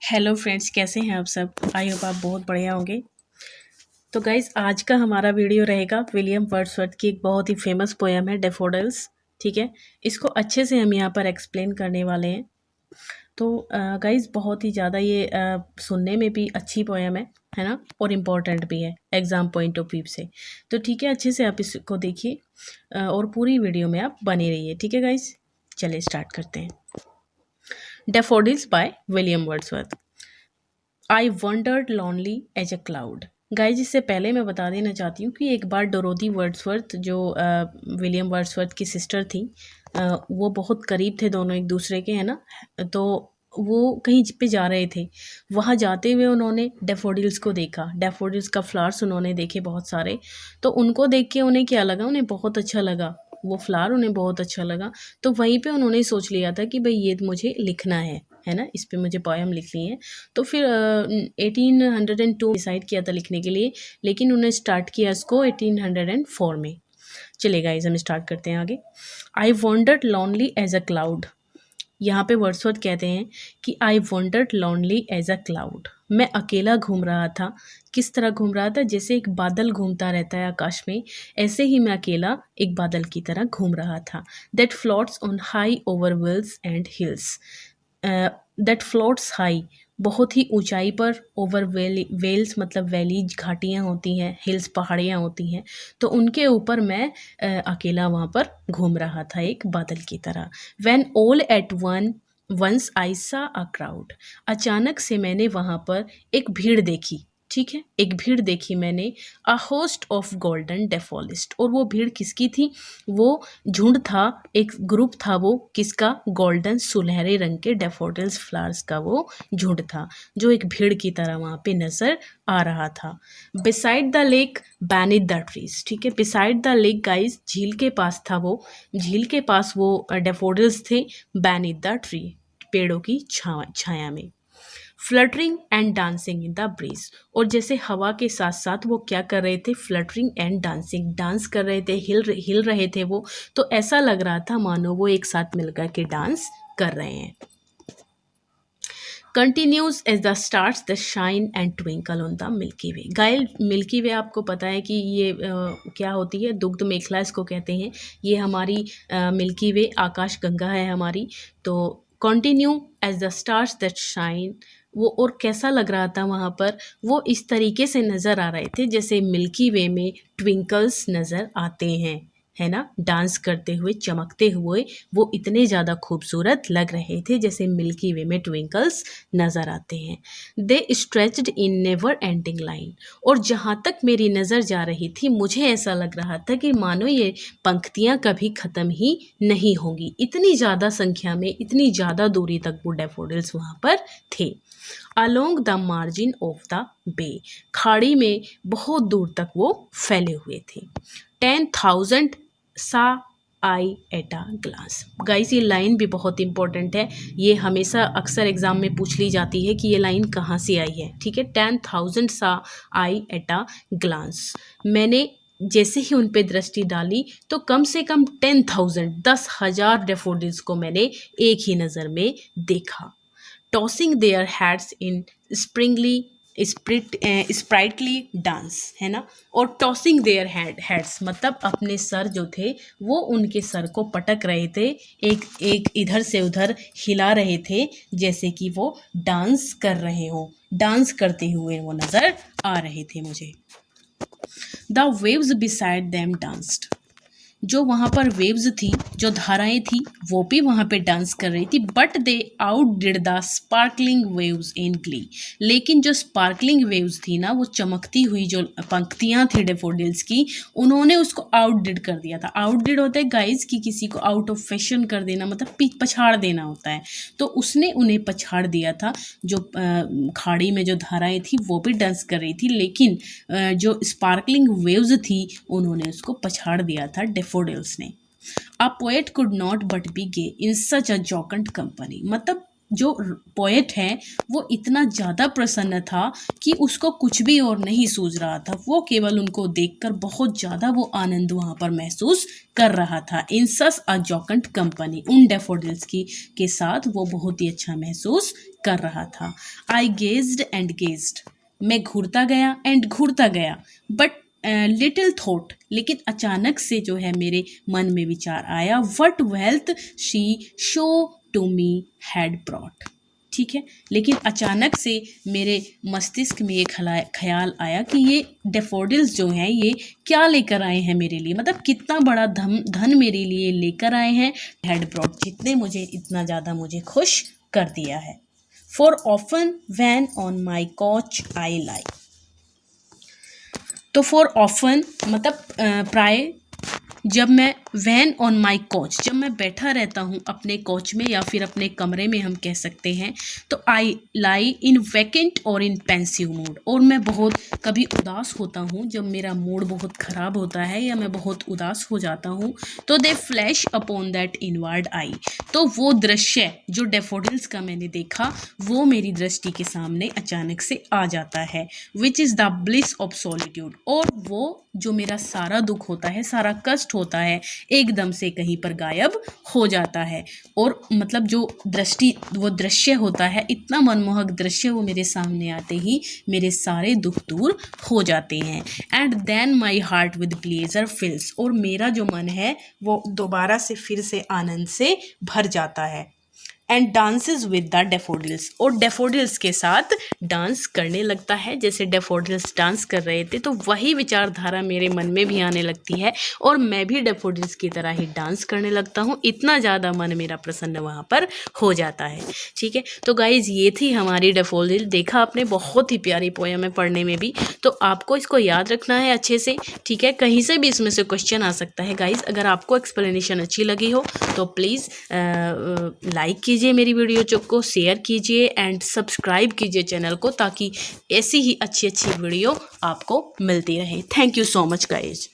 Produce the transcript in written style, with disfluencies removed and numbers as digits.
Hello friends, कैसे हैं आप सब। आई होप आप बहुत बढ़िया होंगे। तो गाइज, आज का हमारा वीडियो रहेगा विलियम वर्ड्सवर्थ की एक बहुत ही फेमस पोएम है डैफोडिल्स। ठीक है, इसको अच्छे से हम यहाँ पर एक्सप्लेन करने वाले हैं। तो गाइज, बहुत ही ज़्यादा ये सुनने में भी अच्छी पोएम है ना, और इम्पॉर्टेंट भी है एग्ज़ाम पॉइंट ऑफ व्यू से। तो ठीक है, अच्छे से आप इसको देखिए और पूरी वीडियो में आप बने रहिए। ठीक है गाइज, चलिए स्टार्ट करते हैं। Daffodils by William Wordsworth. I wandered lonely as a cloud. Guys, इससे पहले मैं बता देना चाहती हूँ कि एक बार डोरोथी वर्ड्सवर्थ जो विलियम वर्ड्सवर्थ की सिस्टर थी, वो बहुत करीब थे दोनों एक दूसरे के, है ना। तो वो कहीं पे जा रहे थे, वहाँ जाते हुए उन्होंने डैफोडिल्स को देखा। डैफोडिल्स का फ्लावर्स उन्होंने देखे बहुत सारे। तो उनको देख के उन्हें क्या लगा, उन्हें बहुत अच्छा लगा, वो फ्लावर उन्हें बहुत अच्छा लगा। तो वहीं पे उन्होंने सोच लिया था कि भाई ये मुझे लिखना है ना, इस पे मुझे पोएम लिखनी है। तो फिर 1802 डिसाइड किया था लिखने के लिए, लेकिन उन्हें स्टार्ट किया इसको 1804 में। चलिए गाइस, हम स्टार्ट करते हैं आगे। I wandered lonely as a cloud. यहाँ पे वर्ड्सवर्थ कहते हैं कि I wandered lonely as a cloud. मैं अकेला घूम रहा था। किस तरह घूम रहा था? जैसे एक बादल घूमता रहता है आकाश में, ऐसे ही मैं अकेला एक बादल की तरह घूम रहा था। That floats on high over vales and hills. That floats high, बहुत ही ऊंचाई पर, ओवर वेल्स मतलब वैलीज घाटियाँ होती हैं, हिल्स पहाड़ियाँ होती हैं, तो उनके ऊपर मैं अकेला वहाँ पर घूम रहा था एक बादल की तरह। When all at once I saw a crowd. अचानक से मैंने वहाँ पर एक भीड़ देखी। ठीक है, एक भीड़ देखी मैंने। A host of golden daffodils. और वो भीड़ किसकी थी? वो झुंड था, एक ग्रुप था। वो किसका? गोल्डन सुनहरे रंग के डेफोडिल्स फ्लावर्स का वो झुंड था, जो एक भीड़ की तरह वहाँ पे नजर आ रहा था। Beside the lake beneath the trees. ठीक है, बिसाइड द लेक गाइज, झील के पास था वो, झील के पास वो डेफोडिल्स थे। बैनिथ द ट्री, पेड़ों की छाया में। Fluttering and dancing in the breeze. और जैसे हवा के साथ साथ वो क्या कर रहे थे? फ्लटरिंग एंड डांसिंग, डांस कर रहे थे, हिल रहे थे वो। तो ऐसा लग रहा था मानो वो एक साथ मिलकर के डांस कर रहे हैं। Continues as the stars the shine and twinkle on the milky way. गाइल, मिल्की वे आपको पता है कि ये क्या होती है? दुग्ध मेखला इसको कहते हैं। ये हमारी मिल्की वे आकाश गंगा है हमारी। तो continue as the stars that shine, वो और कैसा लग रहा था वहाँ पर? वो इस तरीके से नज़र आ रहे थे जैसे मिल्की वे में ट्विंकल्स नज़र आते हैं, है ना, डांस करते हुए, चमकते हुए। वो इतने ज़्यादा खूबसूरत लग रहे थे जैसे मिल्की वे में ट्विंकल्स नज़र आते हैं। They stretched in never ending line. और जहाँ तक मेरी नज़र जा रही थी, मुझे ऐसा लग रहा था कि मानो ये पंक्तियाँ कभी ख़त्म ही नहीं होंगी। इतनी ज़्यादा संख्या में, इतनी ज़्यादा दूरी तक वो डैफोडिल्स वहाँ पर थे। Along the margin of the bay, खाड़ी में बहुत दूर तक वो फैले हुए थे। 10,000 सा आई एट अ ग्लास। गाइस, ये लाइन भी बहुत इंपॉर्टेंट है। ये हमेशा अक्सर एग्जाम में पूछ ली जाती है कि ये लाइन कहाँ से आई है। ठीक है, 10,000 सा आई एट अ ग्लांस। मैंने जैसे ही उन पे दृष्टि डाली तो कम से कम 10,000 10,000 डेफोडिल्स को मैंने एक ही नज़र में देखा। Tossing their heads in sprightly sprightly dance, है ना। और टॉसिंग देयर हेड्स मतलब अपने सर जो थे वो उनके सर को पटक रहे थे, एक एक इधर से उधर हिला रहे थे, जैसे कि वो डांस कर रहे हो, डांस करते हुए वो नज़र आ रहे थे मुझे। The waves beside them danced. जो वहाँ पर वेव्स थी, जो धाराएं थी, वो भी वहाँ पे डांस कर रही थी। But they out did the sparkling waves in Glee. लेकिन जो स्पार्कलिंग वेव्स थी ना, वो चमकती हुई जो पंक्तियाँ थी डेफोडिल्स की, उन्होंने उसको आउट डिड कर दिया था। आउट डिड होता है गाइज कि किसी को आउट ऑफ फैशन कर देना, मतलब पछाड़ देना होता है। तो उसने उन्हें पछाड़ दिया था। जो खाड़ी में जो धाराएं थी वो भी डांस कर रही थी, लेकिन जो स्पार्कलिंग वेव्स थी उन्होंने उसको पछाड़ दिया था डेफोडिल्स ने। A poet could not but be gay in such a jocund company. मतलब जो पोएट है वो इतना ज़्यादा प्रसन्न था कि उसको कुछ भी और नहीं सूझ रहा था, वो केवल उनको देखकर बहुत ज़्यादा वो आनंद वहाँ पर महसूस कर रहा था। इन सच अ जॉकेंट कंपनी, उन डैफोडिल्स की के साथ वो बहुत ही अच्छा महसूस कर रहा था। आई गेज्ड एंड गेज्ड, मैं घूरता गया एंड घूरता गया, बट लिटिल थॉट, लेकिन अचानक से जो है मेरे मन में विचार आया, what wealth she show to me had brought. ठीक है, लेकिन अचानक से मेरे मस्तिष्क में एक ख्याल आया कि ये डैफोडिल्स जो हैं ये क्या लेकर आए हैं मेरे लिए, मतलब कितना बड़ा धन मेरे लिए लेकर आए हैं, हैड ब्रॉट, जितने मुझे इतना ज़्यादा मुझे खुश कर दिया है। For often when on my couch I lie, तो फॉर ऑफन मतलब प्राय, जब मैं वैन ऑन माई कोच, जब मैं बैठा रहता हूँ अपने कोच में या फिर अपने कमरे में हम कह सकते हैं, तो आई लाई इन वैकेंट और इन पेंसिव मूड, और मैं बहुत कभी उदास होता हूँ, जब मेरा मूड बहुत ख़राब होता है या मैं बहुत उदास हो जाता हूँ, तो दे फ्लैश अपॉन दैट इनवर्ड आई, तो वो दृश्य जो डैफोडिल्स का मैंने देखा वो मेरी दृष्टि के सामने अचानक से आ जाता है। Which is the bliss of solitude, और वो जो मेरा सारा दुख होता है, सारा कष्ट होता है, एकदम से कहीं पर गायब हो जाता है। और मतलब जो वो दृश्य होता है, इतना मनमोहक दृश्य, वो मेरे सामने आते ही मेरे सारे दुख दूर हो जाते हैं। And then my heart with pleasure fills, और मेरा जो मन है वो दोबारा से फिर से आनंद से भर जाता है। And dances with the daffodils, और डैफोडिल्स के साथ डांस करने लगता है। जैसे डैफोडिल्स डांस कर रहे थे तो वही विचारधारा मेरे मन में भी आने लगती है और मैं भी डैफोडिल्स की तरह ही डांस करने लगता हूँ, इतना ज़्यादा मन मेरा प्रसन्न वहाँ पर हो जाता है। ठीक है, तो गाइज़ ये थी हमारी डैफोडिल। देखा आपने, बहुत ही प्यारी पोएम है पढ़ने में भी, तो आपको इसको याद रखना है अच्छे से। ठीक है, कहीं से भी इसमें से क्वेश्चन आ सकता है गाइज़। अगर आपको एक्सप्लेनेशन अच्छी लगी हो तो प्लीज़ लाइक कीजिए मेरी वीडियो को, शेयर कीजिए एंड सब्सक्राइब कीजिए चैनल को, ताकि ऐसी ही अच्छी अच्छी वीडियो आपको मिलती रहे। Thank you so much guys.